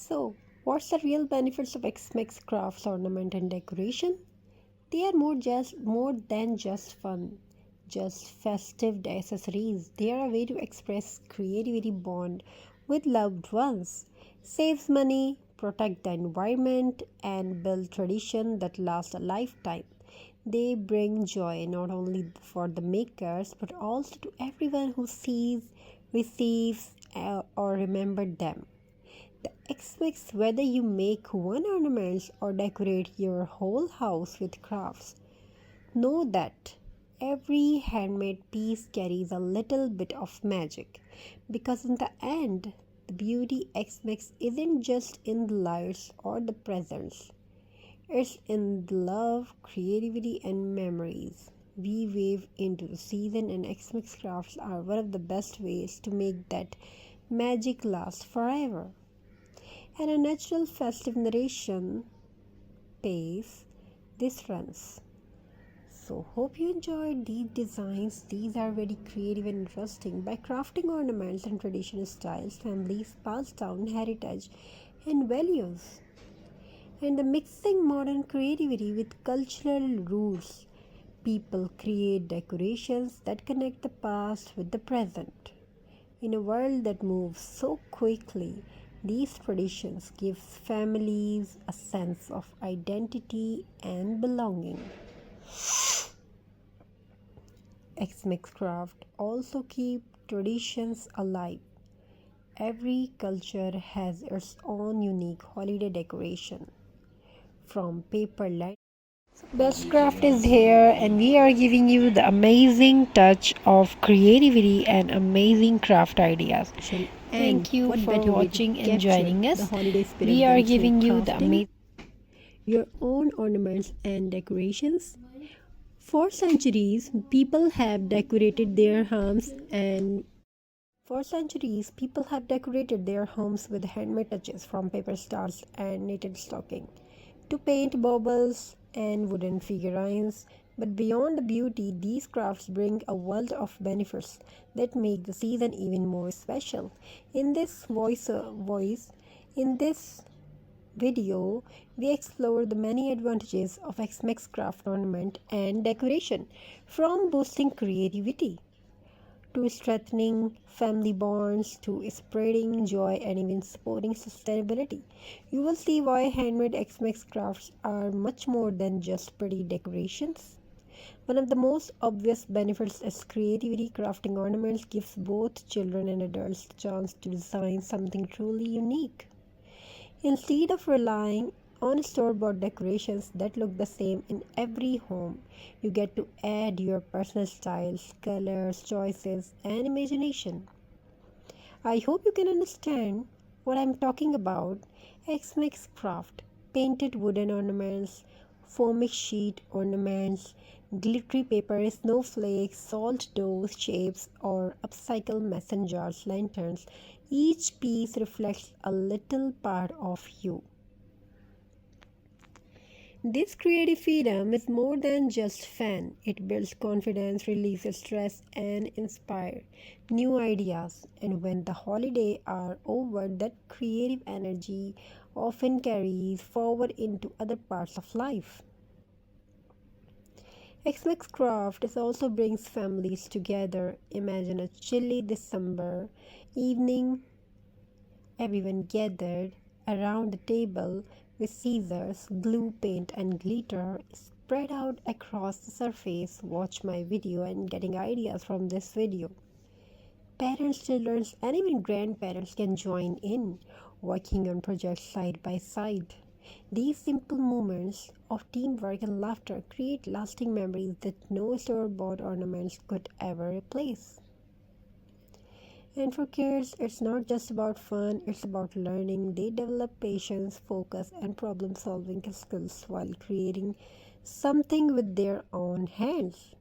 So, what's the real benefits of X-Mix crafts, ornament, and decoration? They are more than just fun, just festive accessories. They are a way to express creativity, bond with loved ones, saves money, protect the environment, and build tradition that last a lifetime. They bring joy not only for the makers but also to everyone who sees, receives, or remembered them. The X whether you make one ornament or decorate your whole house with crafts. Know that every handmade piece carries a little bit of magic because in the end, the beauty X isn't just in the lights or the presents. It's in the love, creativity, and memories we weave into the season, and X crafts are one of the best ways to make that magic last forever. And a natural festive narration pace this runs. So, hope you enjoyed these designs. These are very creative and interesting. By crafting ornaments and traditional styles, families pass down heritage and values. And the mixing modern creativity with cultural roots, people create decorations that connect the past with the present. In a world that moves so quickly, these traditions give families a sense of identity and belonging. Xmix Craft also keep traditions alive. Every culture has its own unique holiday decoration, from paper light. Best Craft is here, and we are giving you the amazing touch of creativity and amazing craft ideas. Thank you for watching and joining us. We are giving you the amazing your own ornaments and decorations. For centuries, people have decorated their homes and for centuries, people have decorated their homes with handmade touches from paper stars and knitted stocking to paint baubles and wooden figurines. But beyond the beauty, these crafts bring a world of benefits that make the season even more special. In this in this video, we explore the many advantages of Xmex craft ornament and decoration, from boosting creativity to strengthening family bonds to spreading joy and even supporting sustainability. You will see why handmade Xmex crafts are much more than just pretty decorations. One of the most obvious benefits is creativity. Crafting ornaments gives both children and adults the chance to design something truly unique. Instead of relying on store-bought decorations that look the same in every home, you get to add your personal styles, colors, choices, and imagination. I hope you can understand what I'm talking about. X-Mix Craft, painted wooden ornaments, foamy sheet ornaments, glittery paper, snowflakes, salt dough shapes, or upcycle mason jars, lanterns. Each piece reflects a little part of you. This creative freedom is more than just fun. It builds confidence, releases stress, and inspires new ideas. And when the holidays are over, that creative energy often carries forward into other parts of life. Xmas Craft is also brings families together. Imagine a chilly December evening, everyone gathered around the table with scissors, glue, paint, and glitter spread out across the surface. Watch my video and getting ideas from this video. Parents, children, and even grandparents can join in, working on projects side by side. These simple moments of teamwork and laughter create lasting memories that no store-bought ornaments could ever replace. And for kids, it's not just about fun, it's about learning. They develop patience, focus, and problem solving skills while creating something with their own hands.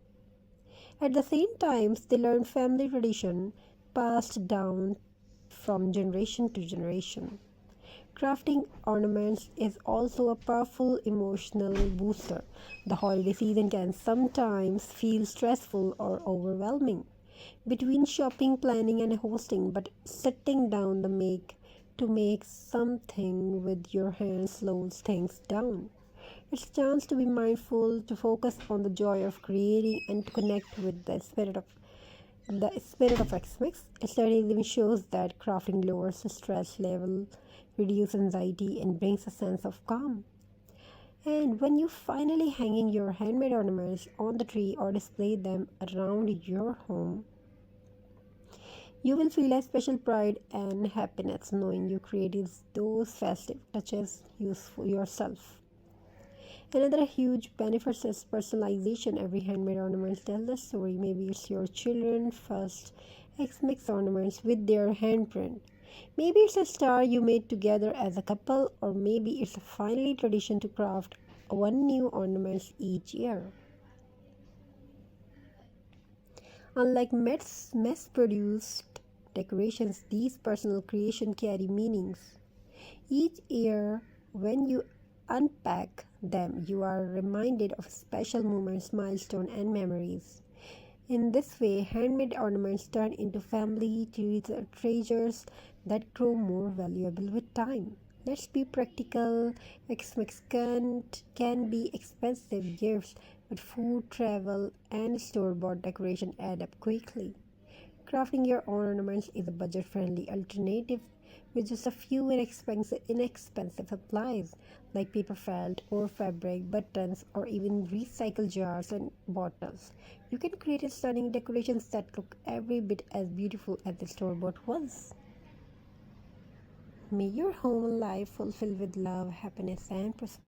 At the same time, they learn family tradition passed down from generation to generation. Crafting ornaments is also a powerful emotional booster. The holiday season can sometimes feel stressful or overwhelming between shopping, planning, and hosting, but sitting down to make to make something with your hands slows things down. It's a chance to be mindful, to focus on the joy of creating, and to connect with the spirit of X-Mix. A study even shows that crafting lowers the stress level, reduces anxiety, and brings a sense of calm. And when you finally hanging your handmade ornaments on the tree or display them around your home, you will feel a special pride and happiness knowing you created those festive touches useful yourself. Another huge benefit is personalization. Every handmade ornament tells a story. Maybe it's your children first X-Mix ornaments with their handprint. Maybe it's a star you made together as a couple, or maybe it's a family tradition to craft one new ornament each year. Unlike mass-produced decorations, these personal creations carry meanings. Each year, when you unpack them, you are reminded of special moments, milestones, and memories. In this way, handmade ornaments turn into family treasures that grow more valuable with time. Let's be practical. Xmas can be expensive gifts, but food, travel, and store bought decoration add up quickly. Crafting your own ornaments is a budget friendly alternative with just a few inexpensive supplies like paper felt or fabric, buttons, or even recycled jars and bottles. You can create stunning decorations that look every bit as beautiful as the store bought ones. May your home and life fulfilled with love, happiness, and prosperity.